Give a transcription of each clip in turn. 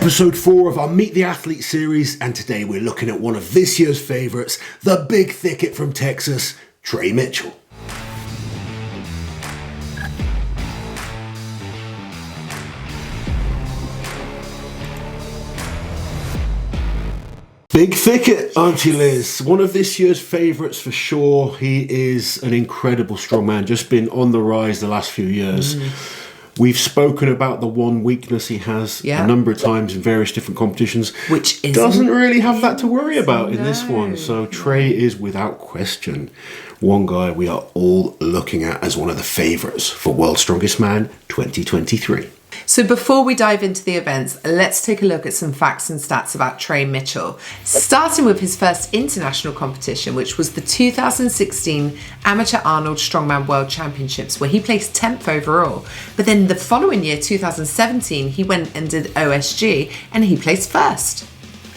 episode 4 of our Meet the Athlete series, and today we're looking at one of this year's favourites, the Big Thicket from Texas, Trey Mitchell. Big Thicket, aren't you, Liz? One of this year's favourites for sure. He is an incredible strongman, just been on the rise the last few years. We've spoken about the one weakness he has a number of times in various different competitions, which doesn't really have that to worry about in this one. So Trey is without question one guy we are all looking at as one of the favourites for World's Strongest Man 2023. So before we dive into the events, let's take a look at some facts and stats about Trey Mitchell. Starting with his first international competition, which was the 2016 Amateur Arnold Strongman World Championships, where he placed 10th overall. But then the following year, 2017, he went and did OSG and he placed first.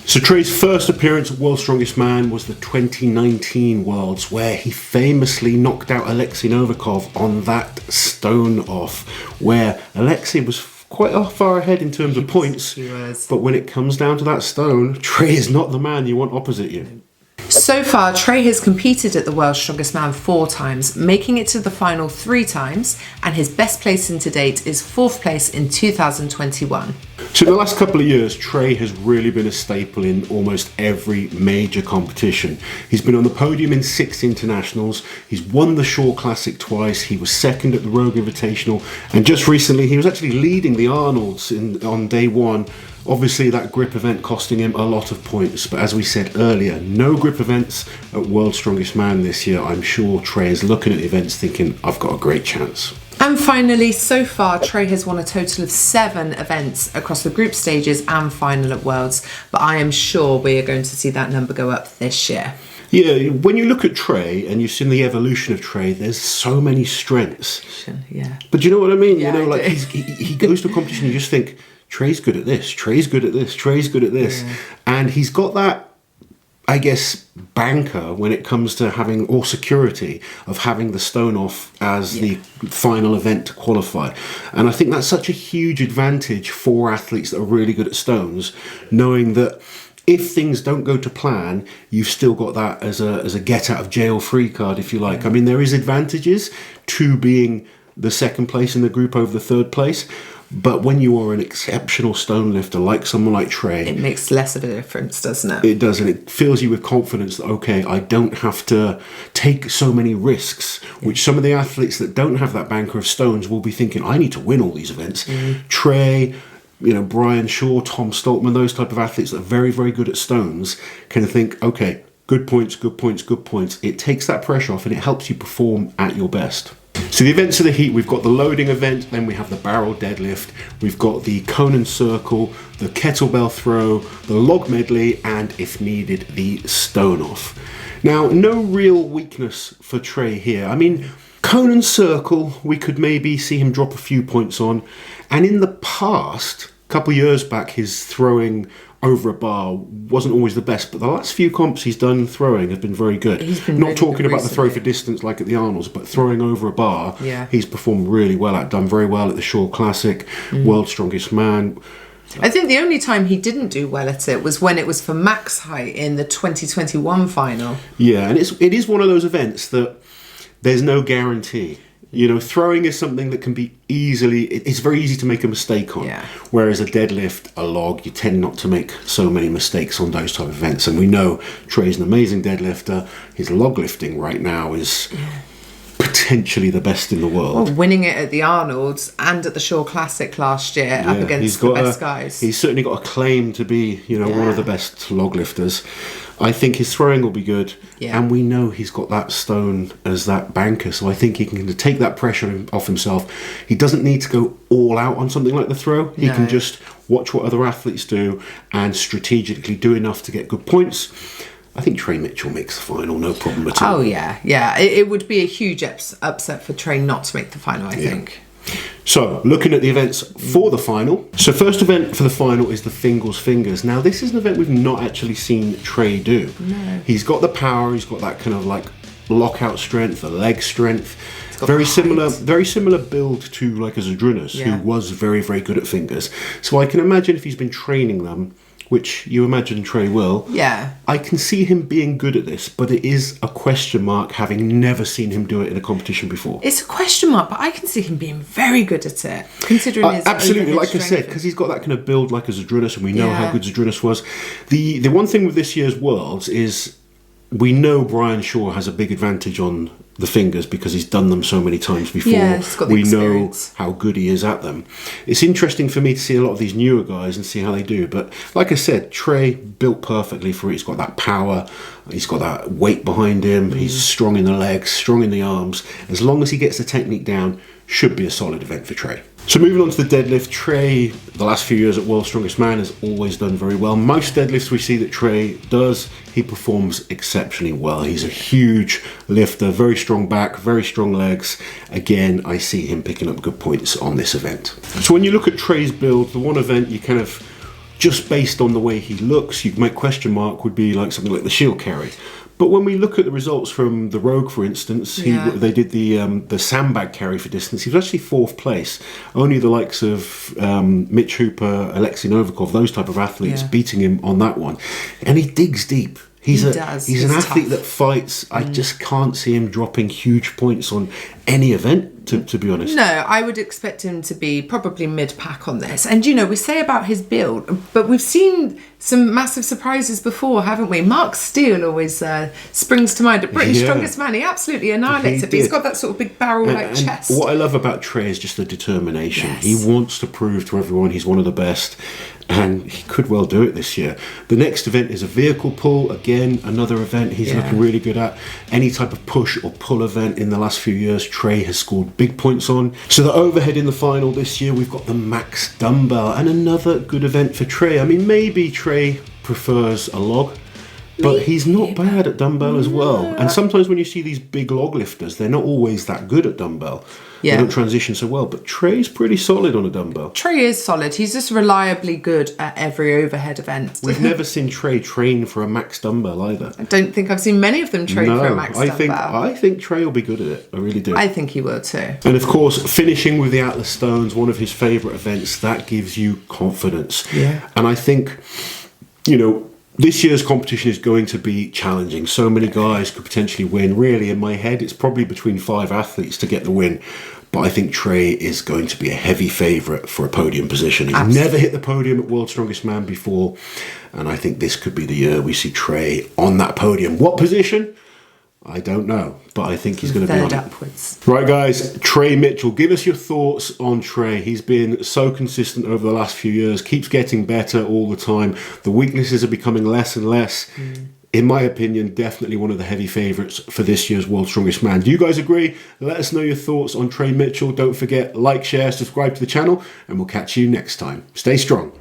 So Trey's first appearance at World's Strongest Man was the 2019 Worlds, where he famously knocked out Alexei Novikov on that stone off, where Alexei was quite far ahead in terms of points. He was. But when it comes down to that stone, Trey is not the man you want opposite you. So far, Trey has competed at the World's Strongest Man 4 times, making it to the final 3 times, and his best placing to date is 4th place in 2021. So in the last couple of years, Trey has really been a staple in almost every major competition. He's been on the podium in 6 internationals, he's won the Shore Classic twice, he was second at the Rogue Invitational, and just recently he was actually leading the Arnolds on day 1. Obviously that grip event costing him a lot of points, but as we said earlier, no grip events at World's Strongest Man this year. I'm sure Trey is looking at the events thinking, I've got a great chance. And finally, so far, Trey has won a total of 7 events across the group stages and final at Worlds, but I am sure we are going to see that number go up this year. Yeah, when you look at Trey and you've seen the evolution of Trey, there's so many strengths. Yeah. But you know what I mean? Yeah, you know, like he goes to a competition, you just think, Trey's good at this, Trey's good at this, Trey's good at this. Yeah. And he's got that, I guess, banker when it comes to having, or security of having the stone off as the final event to qualify. And I think that's such a huge advantage for athletes that are really good at stones, knowing that if things don't go to plan, you've still got that as a get out of jail free card, if you like. I mean, there is advantages to being the second place in the group over the third place. But when you are an exceptional stone lifter, like someone like Trey, it makes less of a difference, doesn't it? It does, and it fills you with confidence that, okay, I don't have to take so many risks, which some of the athletes that don't have that banker of stones will be thinking, I need to win all these events. Trey, Brian Shaw, Tom Stoltman, those type of athletes that are very, very good at stones can think, okay, good points, good points, good points. It takes that pressure off and it helps you perform at your best. So the events of the heat, we've got the loading event, then we have the barrel deadlift, we've got the cone and circle, the kettlebell throw, the log medley, and if needed, the stone off. Now, no real weakness for Trey here. I mean, cone and circle, we could maybe see him drop a few points on, and in the past, a couple of years back, his throwing over a bar wasn't always the best, but the last few comps he's done throwing have been very good. He's been not really talking good about the throw recently. for distance like at the Arnolds, but throwing over a bar, Yeah. he's performed really well at, done very well at the Shore Classic, World's Strongest Man. I think the only time he didn't do well at it was when it was for max height in the 2021 final. Yeah, and it is one of those events that there's no guarantee. You know, throwing is something that can be it's very easy to make a mistake on. Yeah. Whereas a deadlift, a log, you tend not to make so many mistakes on those type of events. And we know Trey's an amazing deadlifter. His log lifting right now is potentially the best in the world. Well, winning it at the Arnolds and at the Shore Classic last year up against the best guys. He's certainly got a claim to be, one of the best log lifters. I think his throwing will be good, and we know he's got that stone as that banker, so I think he can take that pressure off himself. He doesn't need to go all out on something like the throw. He can just watch what other athletes do and strategically do enough to get good points. I think Trey Mitchell makes the final, no problem at all. Oh, yeah. It would be a huge upset for Trey not to make the final, I think. So, looking at the events for the final. So, first event for the final is the Fingles Fingers. Now, this is an event we've not actually seen Trey do. No. He's got the power, he's got that kind of like lockout strength, the leg strength. got Very height. similar build to like a Zadrunas, Yeah. who was very, very good at fingers. So I can imagine if he's been training them, which you imagine Trey will, Yeah. I can see him being good at this, but it is a question mark, having never seen him do it in a competition before. It's a question mark, but I can see him being very good at it, considering his Absolutely, overhead like I said, strength. because he's got that kind of build like a Zadrunas, and we know how Yeah. good Zadrunas was. The one thing with this year's Worlds is we know Brian Shaw has a big advantage on the fingers because he's done them so many times before. Yeah, he's got the we know experience. how good he is at them. It's interesting for me to see a lot of these newer guys and see how they do. But like I said, Trey built perfectly for it. He's got that power. He's got that weight behind him. He's strong in the legs, strong in the arms. As long as he gets the technique down, should be a solid event for Trey. So moving on to the deadlift, Trey, the last few years at World's Strongest Man, has always done very well. Most deadlifts we see that Trey does, he performs exceptionally well. He's a huge lifter, very strong back, very strong legs. Again, I see him picking up good points on this event. So when you look at Trey's build, the one event you kind of, just based on the way he looks, you might question mark would be like something like the shield carry. But when we look at the results from the Rogue, for instance, Yeah. they did the sandbag carry for distance. He was actually 4th place. Only the likes of Mitch Hooper, Alexei Novikov, those type of athletes Yeah. beating him on that one. And he digs deep. He's He an does. athlete Tough. that fights. I just can't see him dropping huge points on any event, to be honest. No, I would expect him to be probably mid-pack on this. And, you know, we say about his build, but we've seen some massive surprises before, haven't we? Mark Steele always springs to mind. At Britain's Yeah. Strongest Man, he absolutely annihilates it, but he's did. got that sort of big barrel-like And chest. what I love about Trey is just the determination. Yes. He wants to prove to everyone he's one of the best, and he could well do it this year. The next event is a vehicle pull. Again, another event he's Yeah. looking really good at. Any type of push or pull event in the last few years, Trey has scored big points on. So the overhead in the final this year, we've got the max dumbbell, and another good event for Trey. I mean, maybe Trey prefers a log, but he's not bad at dumbbell as well. And sometimes when you see these big log lifters, they're not always that good at dumbbell. Yeah. They don't transition so well, but Trey's pretty solid on a dumbbell. Trey is solid. He's just reliably good at every overhead event. We've never seen Trey train for a max dumbbell either. I don't think I've seen many of them train for a max I dumbbell. think Trey will be good at it. I really do. I think he will too. And of course, finishing with the Atlas Stones, one of his favourite events, that gives you confidence. Yeah. And I think, you know, this year's competition is going to be challenging. So many guys could potentially win. Really, in my head, it's probably between 5 athletes to get the win. But I think Trey is going to be a heavy favourite for a podium position. He's Absolutely. never hit the podium at World's Strongest Man before. And I think this could be the year we see Trey on that podium. What position? I don't know, but I think he's going to be on Third it. upwards. Right, guys, Trey Mitchell, give us your thoughts on Trey. He's been so consistent over the last few years, keeps getting better all the time. The weaknesses are becoming less and less. In my opinion, definitely one of the heavy favourites for this year's World's Strongest Man. Do you guys agree? Let us know your thoughts on Trey Mitchell. Don't forget, like, share, subscribe to the channel, and we'll catch you next time. Stay strong.